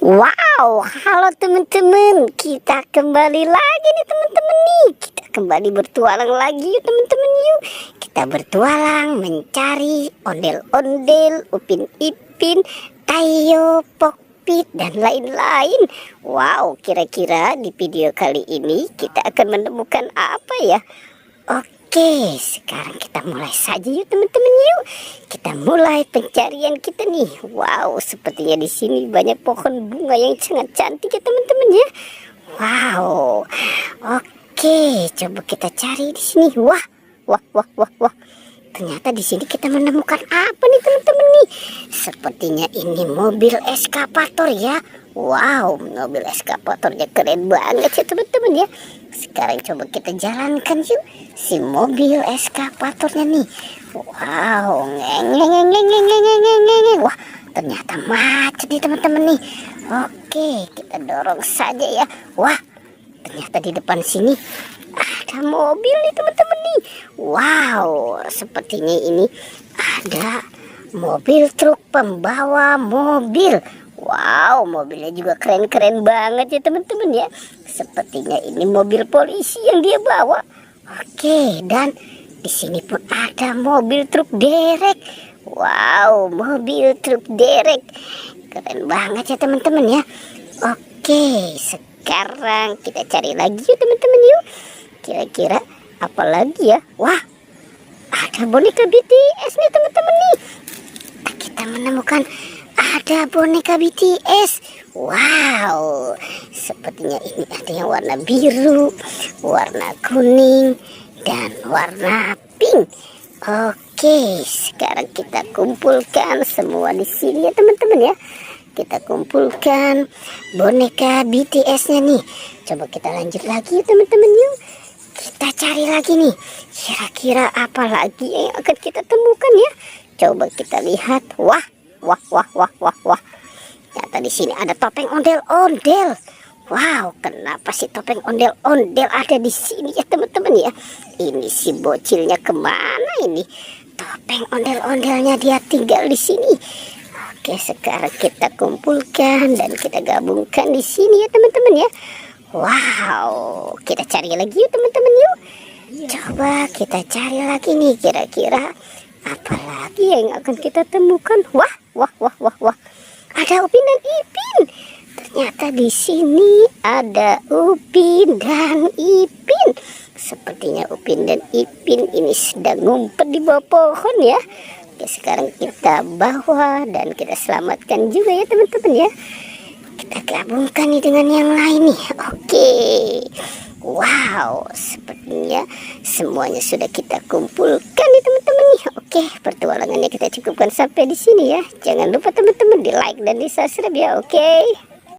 Wow, halo teman-teman, kita kembali lagi nih teman-teman nih. Kita kembali bertualang lagi yuk teman-teman yuk. Kita bertualang mencari ondel-ondel, Upin Ipin, Tayo, Pokpit dan lain-lain. Wow, kira-kira di video kali ini kita akan menemukan apa ya? Oke, sekarang kita mulai saja yuk teman-teman yuk. Kita mulai pencarian kita nih. Wow, sepertinya di sini banyak pohon bunga yang sangat cantik ya teman-teman ya. Wow. Oke, coba kita cari di sini. Wah. Ternyata di sini kita menemukan apa nih teman-teman nih? Sepertinya ini mobil eskavator ya. Wow, mobil eskavatornya keren banget ya teman-teman ya. Sekarang coba kita jalankan yuk si mobil eskavatornya nih. Wow, wah, ternyata macet nih teman-teman nih. Oke, kita dorong saja ya. Wah, ternyata di depan sini ada mobil nih teman-teman nih. Wow, sepertinya ini ada mobil truk pembawa mobil. Wow, mobilnya juga keren-keren banget ya teman-teman ya. Sepertinya ini mobil polisi yang dia bawa. Oke, dan di sini pun ada mobil truk derek. Wow, mobil truk derek. Keren banget ya teman-teman ya. Oke, sekarang kita cari lagi yuk teman-teman yuk. Kira-kira apa lagi ya? Wah, ada boneka BTS nih teman-teman nih. Kita menemukan ada boneka BTS. Wow, sepertinya ini ada yang warna biru, warna kuning, dan warna pink. Oke, sekarang kita kumpulkan semua di sini ya teman-teman ya. Kita kumpulkan boneka BTS-nya nih. Coba kita lanjut lagi ya teman-teman yuk. Kita cari lagi nih. Kira-kira apa lagi yang akan kita temukan ya? Coba kita lihat. Wah. Ternyata di sini ada topeng ondel-ondel. Wow, kenapa sih topeng ondel-ondel ada di sini ya teman-teman ya? Ini si bocilnya kemana ini? Topeng ondel-ondelnya dia tinggal di sini. Oke, sekarang kita kumpulkan dan kita gabungkan di sini ya teman-teman ya. Wow, kita cari lagi yuk teman-teman yuk. Coba kita cari lagi nih, kira-kira apa lagi yang akan kita temukan? Wah. Ada Upin dan Ipin. Ternyata di sini ada Upin dan Ipin. Sepertinya Upin dan Ipin ini sedang ngumpet di bawah pohon ya. Oke, sekarang kita bawa dan kita selamatkan juga ya teman-teman ya. Kita gabungkan nih dengan yang lain nih. Oke. Wow, sepertinya semuanya sudah kita kumpulkan nih teman-teman nih. Oke, pertualangannya kita cukupkan sampai di sini ya. Jangan lupa teman-teman di like dan di subscribe ya. Oke.